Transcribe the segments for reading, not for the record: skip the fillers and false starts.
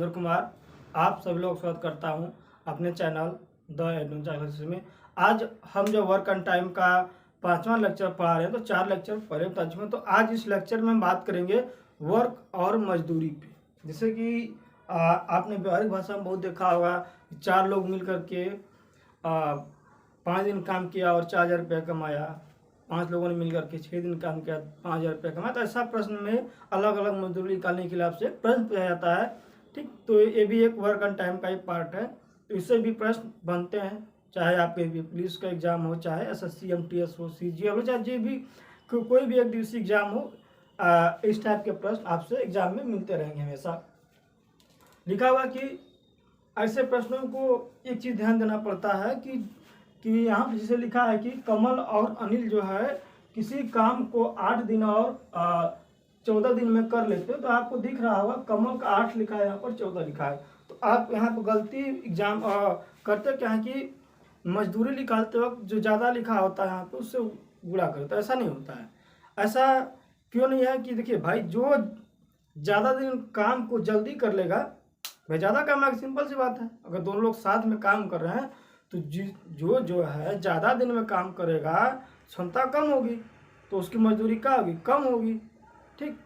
सुंदर कुमार आप सभी लोग स्वागत करता हूं अपने चैनल द एडवेंचर क्लासेस में। आज हम जो वर्क एंड टाइम का 5वां लेक्चर पढ़ा रहे हैं, तो 4 लेक्चर पहले बता चुके हैं। तो आज इस लेक्चर में हम बात करेंगे वर्क और मजदूरी पे। जैसे कि आपने व्यवहारिक भाषा में बहुत देखा होगा, 4 लोग मिल करके 5 दिन काम किया और 4,000 रुपया कमाया, 5 लोगों ने मिलकर के 6 दिन काम किया, 5,000 रुपया कमाया। तो ऐसा प्रश्न में अलग अलग मजदूरी निकालने के लिए आपसे प्रश्न पूछा जाता है। ठीक, तो ये भी एक वर्क एंड टाइम का एक पार्ट है। तो इससे भी प्रश्न बनते हैं, चाहे आपके पुलिस का एग्जाम हो, चाहे SSC MTS हो, CGL हो, चाहे जो भी कोई भी एक दिवसीय एग्जाम हो, इस टाइप के प्रश्न आपसे एग्जाम में मिलते रहेंगे हमेशा। लिखा हुआ कि ऐसे प्रश्नों को एक चीज़ ध्यान देना पड़ता है कि यहाँ पर जैसे लिखा है कि कमल और अनिल जो है किसी काम को 8 दिन और 14 दिन में कर लेते हो। तो आपको दिख रहा होगा कमल का 8 लिखा है, यहाँ पर 14 लिखा है। तो आप यहाँ पर गलती एग्जाम करते क्या है कि मजदूरी निकालते वक्त जो ज़्यादा लिखा होता है यहाँ पे उससे गुणा करते, ऐसा नहीं होता है। ऐसा क्यों नहीं है कि देखिए भाई, जो ज़्यादा दिन काम को जल्दी कर लेगा भाई ज़्यादा काम है, सिंपल सी बात है। अगर दोनों लोग साथ में काम कर रहे हैं तो जो है ज़्यादा दिन में काम करेगा, क्षमता कम होगी तो उसकी मजदूरी क्या होगी, कम होगी। ठीक,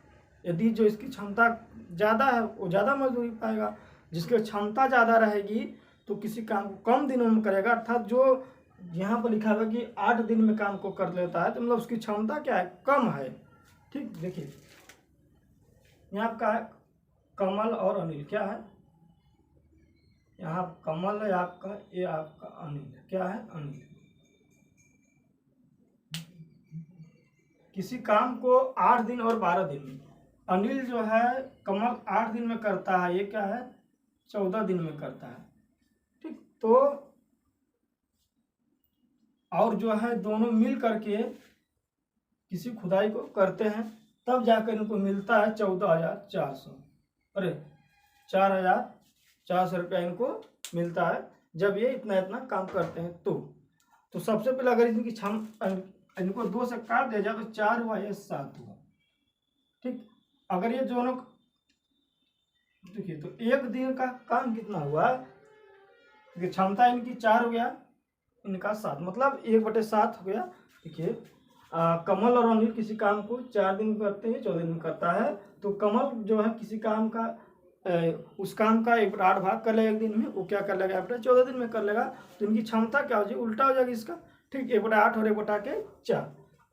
यदि जो इसकी क्षमता ज़्यादा है वो ज़्यादा मजदूरी पाएगा, जिसकी क्षमता ज़्यादा रहेगी तो किसी काम को कम दिनों में करेगा। अर्थात जो यहाँ पर लिखा हुआ कि 8 दिन में काम को कर लेता है तो मतलब उसकी क्षमता क्या है, कम है। ठीक, देखिए यहाँ आपका है कमल और अनिल, क्या है यहाँ कमल है आपका, ये आपका अनिल, क्या है अनिल। किसी काम को 8 दिन और 12 दिन में, अनिल जो है कमल 8 दिन में करता है, ये क्या है 14 दिन में करता है। ठीक, तो और जो है दोनों मिल करके किसी खुदाई को करते हैं, तब जाकर इनको मिलता है 14,400, अरे 4,400 रुपया इनको मिलता है जब ये इतना इतना काम करते हैं। तो सबसे पहले अगर इनकी इनको 2 से काट दिया जाए तो 4 हुआ, ये 7 हुआ। ठीक, अगर ये दोनों देखिए तो एक दिन का काम कितना हुआ, क्षमता इनकी 4 हो गया, इनका 7, मतलब 1/7 हो गया। देखिए कमल और अनिल किसी काम को 4 दिन करते हैं, 14 दिन में करता है। तो कमल जो है किसी काम का उस काम का 1/8 भाग कर लेगा एक दिन में, वो क्या कर लेगा 14 दिन में कर लेगा। तो इनकी क्षमता क्या हो जाएगी, उल्टा हो जाएगी इसका। ठीक, 1/8 और 1/4।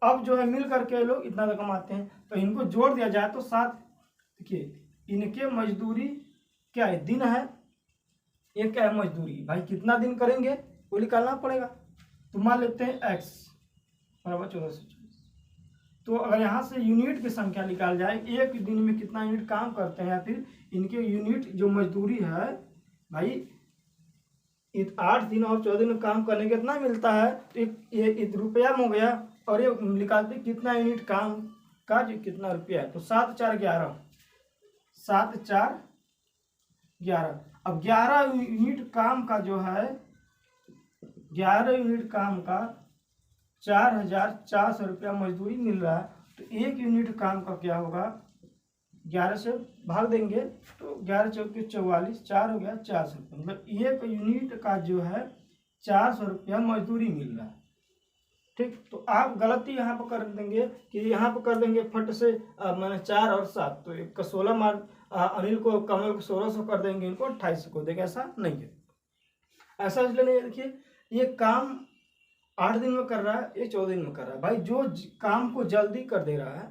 अब जो है मिल करके लोग इतना तो कमाते हैं, तो इनको जोड़ दिया जाए तो 7। देखिए इनके मजदूरी क्या है, दिन है, ये क्या है मजदूरी। भाई कितना दिन करेंगे वो निकालना पड़ेगा। तो मान लेते हैं x बराबर 1424। तो अगर यहाँ से यूनिट की संख्या निकाल जाए, एक दिन में कितना यूनिट काम करते हैं, या फिर इनके यूनिट जो मजदूरी है भाई 8 दिन और 14 दिन में काम करने के कितना मिलता है, तो ये रुपया में हो गया। और ये निकालते कितना यूनिट काम का जो कितना रुपया है, तो 7 4 11, 7 4 11। अब 11 यूनिट काम का जो है 11 यूनिट काम का 4,400 रुपया मजदूरी मिल रहा है। तो एक यूनिट काम का क्या होगा, 11 से भाग देंगे तो 11 चौके 44, 4 हो गया 400 रुपया। मतलब एक यूनिट का जो है 400 रुपया मजदूरी मिल रहा है। ठीक, तो आप गलती यहाँ पर कर देंगे कि यहाँ पर कर देंगे फट से मैंने 4 और 7, तो एक का 16 मार्क अनिल को, कमल को 1600 कर देंगे, इनको 2800 को देंगे। ऐसा नहीं है, ऐसा इसलिए नहीं है। देखिए ये काम 8 दिन में कर रहा है, ये 14 दिन में कर रहा है। भाई जो काम को जल्दी कर दे रहा है,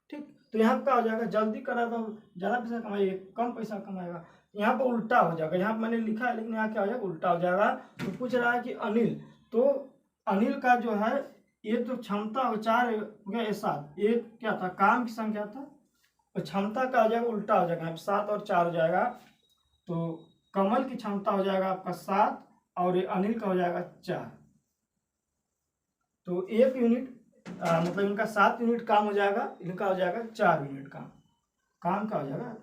ठीक, तो यहाँ पर क्या हो जाएगा, जल्दी कर रहा है तो ज़्यादा पैसा कमाएगा, कम पैसा कमाएगा। यहाँ पर उल्टा हो जाएगा, यहाँ पर मैंने लिखा है लेकिन यहाँ क्या हो जाएगा, उल्टा हो जाएगा। तो पूछ रहा है कि अनिल, तो अनिल का जो है ये तो क्षमता हो 4 हो गया, ये 7, ये क्या था काम की संख्या था, और क्षमता का हो जाएगा उल्टा हो जाएगा, 7 और 4 हो जाएगा। तो कमल की क्षमता हो जाएगा आपका 7 और ये अनिल का हो जाएगा 4। तो एक यूनिट मतलब इनका 7 यूनिट काम हो जाएगा, इनका हो जाएगा 4 यूनिट काम का हो जाएगा,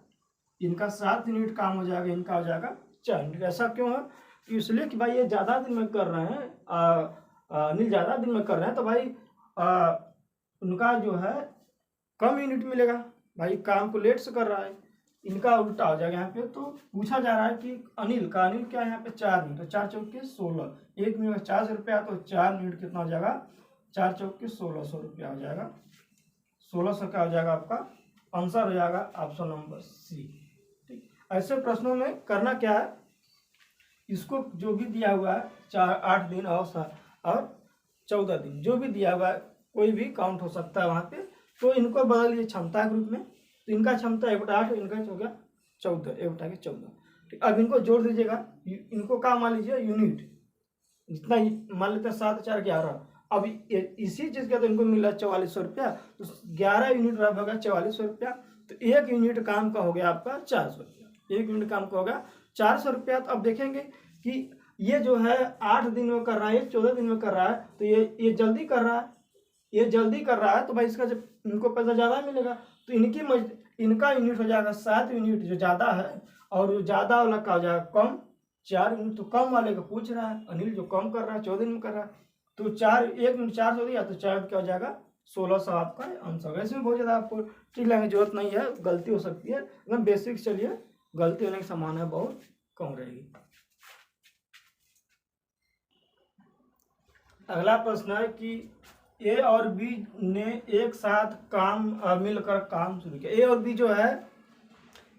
इनका 7 यूनिट काम हो जाएगा, इनका हो जाएगा 4 यूनिट। ऐसा क्यों है, इसलिए कि भाई ये ज़्यादा दिन में कर रहे हैं, अनिल ज़्यादा दिन में कर रहे हैं, तो भाई उनका जो है कम यूनिट मिलेगा। भाई काम को लेट से कर रहा है इनका उल्टा हो जाएगा यहाँ पे। तो पूछा जा रहा है कि अनिल क्या है यहाँ पे 4 मिनट, तो 4 चौके 16, 1 मिनट का 400 रुपया, तो 4 मिनट कितना हो जाएगा 4 चौके 1600 रुपया हो जाएगा। 1600 क्या हो जाएगा आपका आंसर हो जाएगा ऑप्शन नंबर सी। ठीक, ऐसे प्रश्नों में करना क्या है, इसको जो भी दिया हुआ है 8 दिन और 14 दिन जो भी दिया हुआ है कोई भी काउंट हो सकता है वहाँ पे, तो इनको बदलिए क्षमता के रूप में। तो इनका क्षमता 1/8, इनका हो गया 14, 1/14। ठीक, अब इनको जोड़ दीजिएगा, इनको क्या मान लीजिए यूनिट, जितना मान लेते हैं 7 4 11। अब इसी चीज़ का तो इनको मिला 4400 रुपया, तो 11 यूनिट रहा होगा 4400 रुपया, तो 1 यूनिट काम का हो गया आपका 400 रुपया। 1 यूनिट काम का होगा 400 रुपया। तो अब देखेंगे कि ये जो है 8 दिन में कर रहा है, 14 दिन में कर रहा है, तो ये जल्दी कर रहा है, ये जल्दी कर रहा है, तो भाई इसका जब इनको पैसा ज़्यादा मिलेगा, तो इनका यूनिट हो जाएगा 7 यूनिट जो ज़्यादा है, और जो ज़्यादा वाला का हो जाएगा कम 4 यूनिट। तो कम वाले को पूछ रहा है अनिल, जो कम कर रहा है 14 दिन में कर रहा है, तो 1 यूनिट 400 दिया, तो 4 क्या हो जाएगा 1600 आपका आंसर होगा। इसमें बहुत ज़्यादा आपको ठीक लगने की जरूरत नहीं है, गलती हो सकती है, एकदम बेसिक चलिए, गलती होने की संभावना बहुत कम रहेगी। अगला प्रश्न है कि ए और बी ने एक साथ मिलकर काम शुरू किया। ए और बी जो है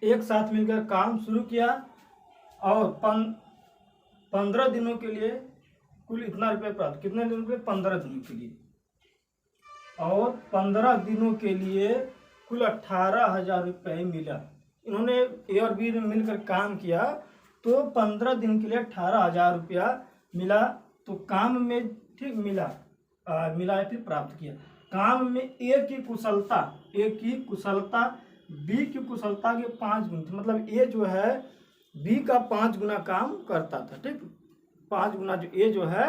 एक साथ मिलकर काम शुरू किया और 15 दिनों के लिए कुल इतना रुपये प्राप्त, कितने दिनों के लिए 15 दिनों के लिए, और 15 दिनों के लिए कुल 18,000 रुपये मिला। इन्होंने ए और बी ने मिलकर काम किया तो 15 दिन के लिए 18,000 रुपया मिला। तो काम में ठीक मिला या फिर प्राप्त किया। काम में ए की कुशलता बी की कुशलता के 5 गुना, मतलब ए जो है बी का 5 गुना काम करता था। ठीक, 5 गुना जो ए जो है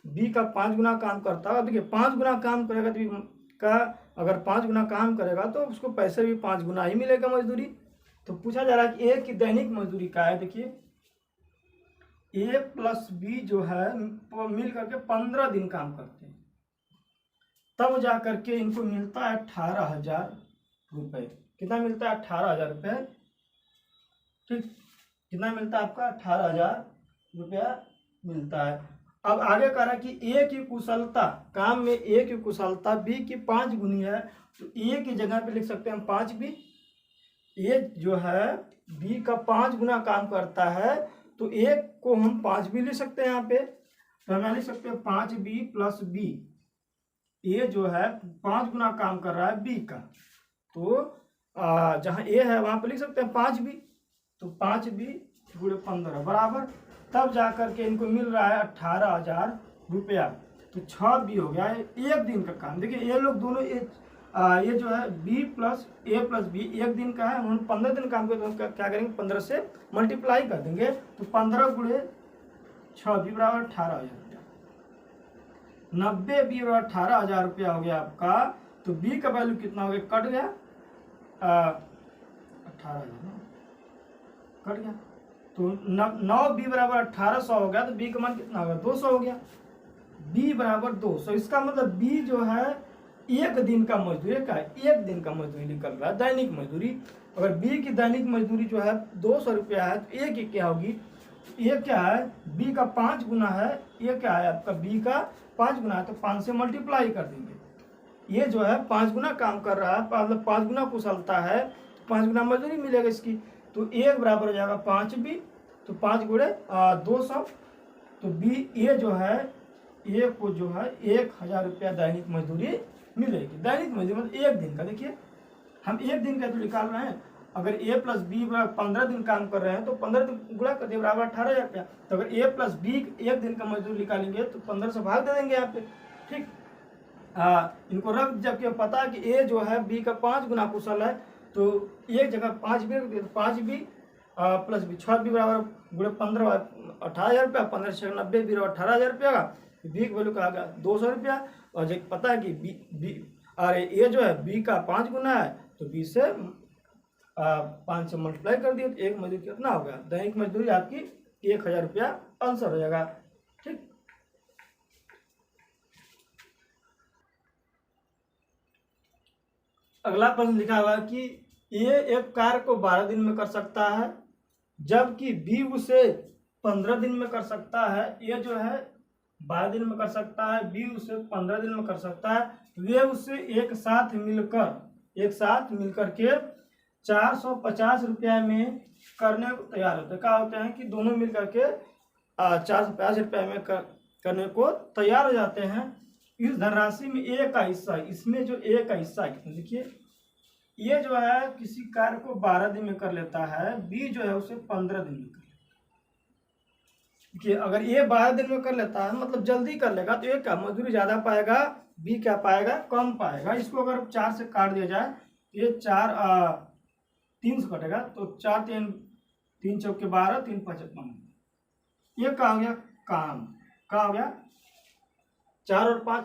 बी का 5 गुना काम करता है। देखिए 5 गुना काम करेगा तो अगर 5 गुना काम करेगा तो उसको पैसे भी 5 गुना ही मिलेगा मजदूरी। तो पूछा जा रहा है कि ए की दैनिक मजदूरी क्या है। देखिए ए प्लस बी जो है मिल करके 15 दिन काम करते हैं, तब जा करके इनको मिलता है 18,000 रुपये। कितना मिलता है 18,000 रुपये। ठीक, कितना मिलता है आपका 18,000 रुपया मिलता है। अब आगे कह रहा है कि ए की कुशलता, काम में ए की कुशलता बी की 5 गुनी है, तो ए की जगह पे लिख सकते हैं हम 5 बी। ए जो है बी का 5 गुना काम करता है, तो ए को हम 5 भी लिख सकते हैं यहाँ पे, तो हम लिख सकते हैं 5 बी प्लस बी। ए जो है 5 गुना काम कर रहा है बी का, तो जहाँ ए है वहाँ पे लिख सकते हैं 5 बी, तो 5 बी गुणे 15 बराबर, तब जा करके इनको मिल रहा है 18,000 रुपया। तो 6 बी हो गया है 1 दिन का काम। देखिए ये लोग दोनों ये जो है बी प्लस ए प्लस बी 1 दिन का है, उन्होंने 15 दिन काम किया, तो क्या करेंगे 15 से मल्टीप्लाई कर देंगे, तो 15 गुणे 6 बी बराबर 18,000 रुपया। 90 बी बराबर 18,000 रुपया हो गया आपका। तो बी का वैल्यू कितना हो गया, कट गया 18,000 कट गया, तो 9 बी बराबर 1800 हो गया, तो बी का मान कितना होगा 200 हो गया। बी बराबर 200, इसका मतलब बी जो है 1 दिन का मजदूरी का 1 दिन का मजदूरी निकल रहा है, दैनिक मजदूरी। अगर बी की दैनिक मजदूरी जो है 200 रुपया है, तो ए की क्या होगी, ये क्या है बी का 5 गुना है, ये क्या है आपका बी का 5 गुना है, तो 5 से मल्टीप्लाई कर देंगे। ये जो है 5 गुना काम कर रहा है, मतलब 5 गुना कुशलता है, 5 गुना मजदूरी मिलेगा इसकी। तो 1 बराबर हो जाएगा 5 बी, तो 5 गुणे 200, तो बी ए जो है ए को जो है 1,000 रुपया दैनिक मजदूरी मिलेगी। दैनिक मजदूरी मतलब 1 दिन का। देखिए हम 1 दिन का तो निकाल रहे हैं, अगर ए प्लस बी 15 दिन काम कर रहे हैं तो 15 दिन गुणा कर दिए बराबर 18,000 रुपया। तो अगर ए प्लस बी 1 दिन का मजदूरी निकालेंगे तो 15 से भाग दे देंगे यहाँ पे। ठीक, इनको रख, जबकि पता है कि ए जो है बी का 5 गुना कुशल है, तो एक जगह 5 बी रख दिए, तो 5 बी प्लस बी 6 बी बराबर गुणे 15 18,000 रुपया, 15 से 90 बी बराबर 18,000 रुपया का। बी का वैल्यू कहा गया 200 रुपया, और जब पता है कि बी अरे ए जो है बी का 5 गुना है, तो बी से 5 से मल्टीप्लाई कर दिए, तो एक मजदूरी कितना हो गया, दैनिक मजदूरी आपकी 1,000 रुपया आंसर हो जाएगा। ठीक, अगला प्रश्न लिखा हुआ है कि ए एक कार्य को 12 दिन में कर सकता है, जबकि बी उसे 15 दिन में कर सकता है। ए जो है 12 दिन में कर सकता है, बी उसे 15 दिन में कर सकता है। वे उसे एक साथ मिलकर के 450 रुपया में करने को तैयार होते हैं। क्या होते हैं कि दोनों मिल करके 450 रुपया में करने को तैयार हो जाते हैं। इस धनराशि में ए का हिस्सा, इसमें जो ए का हिस्सा है कितना, देखिए ये जो है किसी कार्य को 12 दिन में कर लेता है, बी जो है उसे 15 दिन में कर लेता है। देखिए अगर ये 12 दिन में कर लेता है मतलब जल्दी कर लेगा, तो ये क्या मजदूरी ज़्यादा पाएगा, बी क्या पाएगा, कम पाएगा। इसको अगर 4 से काट दिया जाए, ये 3 से कटेगा, तो 4 3 चौके 12, 3 5 15। ये क्या हो गया, काम क्या हो गया, 4 और 5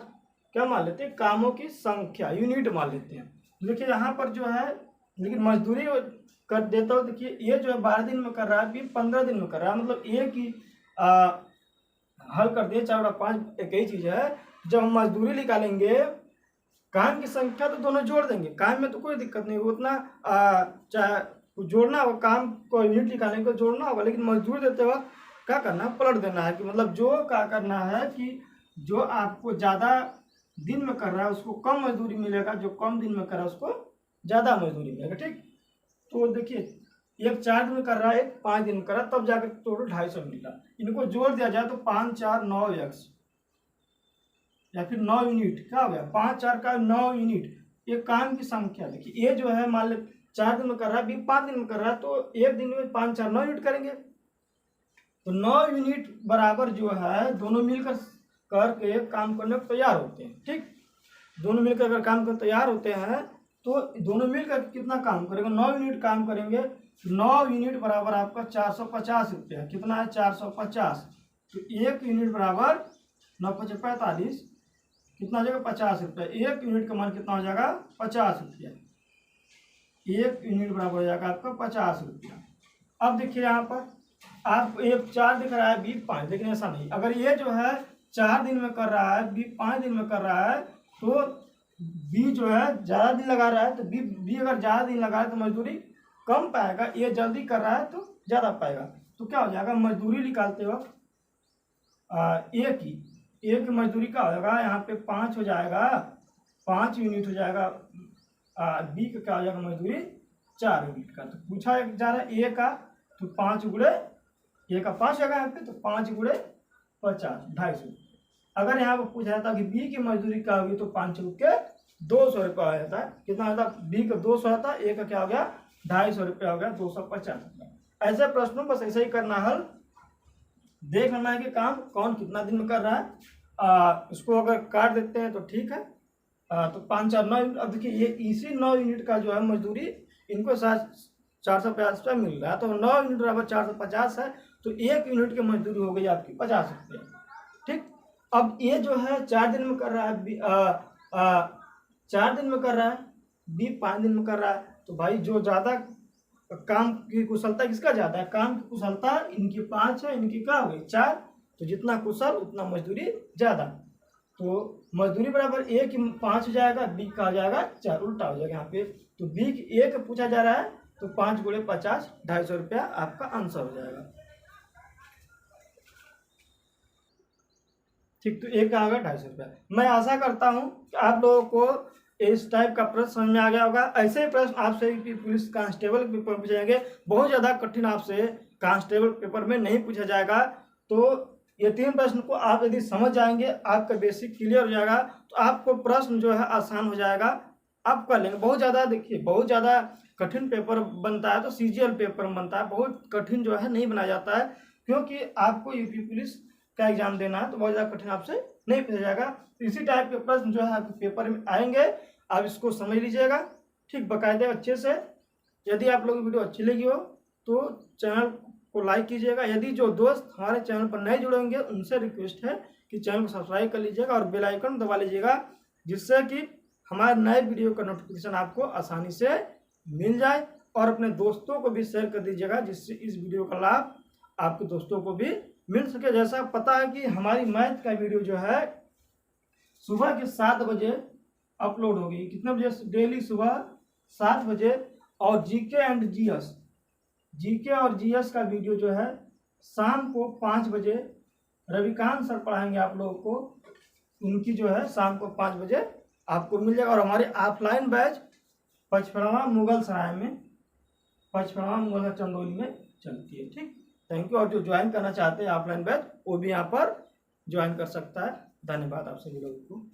क्या मान लेते हैं, कामों की संख्या, यूनिट मान लेते हैं। देखिए यहाँ पर जो है, लेकिन मजदूरी कर देता हूँ। देखिए ये जो है 12 दिन में कर रहा है, बी 15 दिन में कर रहा है, मतलब एक ही हल कर दिए, 4 और 5 एक ही चीज़ है। जब हम मजदूरी निकालेंगे, काम की संख्या तो दोनों जोड़ देंगे, काम में तो कोई दिक्कत नहीं, उतना चाहे जोड़ना होगा, काम को यूनिट निकालने को जोड़ना होगा, लेकिन मजदूरी देते वक्त क्या करना है, पलट देना है। कि मतलब जो क्या करना है कि जो आपको ज़्यादा दिन में कर रहा है उसको कम मजदूरी मिलेगा, जो कम दिन में कर रहा है उसको ज़्यादा मजदूरी मिलेगा। ठीक, तो देखिए एक 4 दिन में कर रहा है, एक 5 दिन में कर रहा है, तब जाकर टोटल 250 मिला। इनको जोड़ दिया जाए तो 5 4 9 x या फिर 9 यूनिट क्या हो गया, 5 4 का 9 यूनिट। ये काम की संख्या देखिए, ये जो है मान लो 4 दिन में कर रहा है, बी 5 दिन में कर रहा है, तो एक दिन में 5 4 9 यूनिट करेंगे, तो 9 यूनिट बराबर जो है दोनों मिलकर करके काम करने को तैयार होते हैं। ठीक, दोनों मिलकर अगर काम करने तैयार होते हैं तो दोनों मिलकर कितना काम करेंगे, 9 यूनिट काम करेंगे। 9 यूनिट बराबर आपका 450 रुपया, कितना है 450, तो 1 यूनिट बराबर 9 5 45, कितना हो जाएगा 50 रुपया। 1 यूनिट का मान कितना हो जाएगा 50 रुपया, 1 यूनिट बराबर हो जाएगा आपका 50 रुपया। अब देखिए यहाँ पर आप एक 4 दिख रहा है, बी 5, लेकिन ऐसा नहीं, अगर ये जो है 4 दिन में कर रहा है, बी 5 दिन में कर रहा है, तो बी जो है ज़्यादा दिन लगा रहा है, तो बी अगर ज़्यादा दिन लगा है तो मजदूरी कम पाएगा, ये जल्दी कर रहा है तो ज़्यादा पाएगा। तो क्या हो जाएगा, मजदूरी निकालते वक्त ए की मजदूरी क्या होगा, यहाँ पे 5 हो जाएगा, 5 यूनिट हो जाएगा। बी का क्या हो जाएगा मजदूरी 4 यूनिट का। तो पूछा जा रहा है ए का, तो 5 गुणे ए का 5 होगा यहाँ पे, तो 5 गुणे 50 250। अगर यहाँ पर पूछा जाता कि बी की मजदूरी क्या होगी, तो 5 के 200 रुपया हो जाता है। कितना होता है, बी का 200 होता है, ए का क्या हो गया 250 रुपया हो गया, 250 रुपया। ऐसे प्रश्नों बस ऐसे ही करना, हल देख लेना है कि काम कौन कितना दिन में कर रहा है। इसको अगर काट देते हैं तो ठीक है, तो 5 4 9 यूनिट। अब देखिए ये इसी 9 यूनिट का जो है मजदूरी इनको 450 रुपया मिल रहा है, तो 9 यूनिट बराबर 450 है, तो 1 यूनिट की मजदूरी हो गई आपकी 50 रुपये। ठीक, अब ये जो है 4 दिन में कर रहा है, 4 दिन में कर रहा है, बी 5 दिन में कर रहा है, तो भाई जो ज़्यादा काम की कुशलता किसका ज़्यादा है, काम की कुशलता इनकी 5 है, इनकी क्या हो गई 4, तो जितना कुशल उतना मजदूरी ज़्यादा। तो मजदूरी बराबर ए की 5 हो जाएगा, बी का हो जाएगा 4, उल्टा हो जाएगा यहाँ पे। तो बी ए का पूछा जा रहा है, तो 5 गुणे 50 250 रुपया आपका आंसर हो जाएगा। ठीक, तो एक का आ गया 250 रुपया। मैं आशा करता हूँ कि आप लोगों को इस टाइप का प्रश्न समझ में आ गया होगा। ऐसे ही प्रश्न आपसे पुलिस कांस्टेबल पेपर में पूछे जाएंगे, बहुत ज़्यादा कठिन आपसे कांस्टेबल पेपर में नहीं पूछा जाएगा। तो ये 3 प्रश्न को आप यदि समझ जाएंगे, आपका बेसिक क्लियर हो जाएगा, तो आपको प्रश्न जो है आसान हो जाएगा, आप कर लेंगे। बहुत ज़्यादा देखिए, बहुत ज़्यादा कठिन पेपर बनता है तो सीजीएल पेपर बनता है, बहुत कठिन जो है नहीं बनाया जाता है, क्योंकि आपको यूपी पुलिस का एग्जाम देना है, तो बहुत ज़्यादा कठिन आपसे नहीं पूछा जाएगा। इसी टाइप के प्रश्न जो है आपके पेपर में आएंगे, आप इसको समझ लीजिएगा ठीक, बाकायदे अच्छे से। यदि आप लोगों की वीडियो अच्छी लगी हो तो चैनल को लाइक कीजिएगा। यदि जो दोस्त हमारे चैनल पर नए जुड़े होंगे उनसे रिक्वेस्ट है कि चैनल को सब्सक्राइब कर लीजिएगा और बेल आइकन दबा लीजिएगा, जिससे कि हमारे नए वीडियो का नोटिफिकेशन आपको आसानी से मिल जाए। और अपने दोस्तों को भी शेयर कर दीजिएगा, जिससे इस वीडियो का लाभ आपके दोस्तों को भी मिल सके। जैसा पता है कि हमारी मैथ का वीडियो जो है सुबह के 7 बजे अपलोड होगी। कितने बजे, डेली सुबह 7 बजे और जीके एंड जीएस, जीके और जीएस का वीडियो जो है शाम को 5 बजे रविकांत सर पढ़ाएंगे आप लोगों को। उनकी जो है शाम को 5 बजे आपको मिल जाएगा। और हमारी ऑफलाइन बैच पचपड़वा मुगल सराय में, पचपड़वा मुगल चंदौली में चलती है। ठीक, थैंक यू। और जो ज्वाइन करना चाहते हैं ऑफलाइन बैच वो भी यहाँ पर ज्वाइन कर सकता है। धन्यवाद आप सभी लोगों को।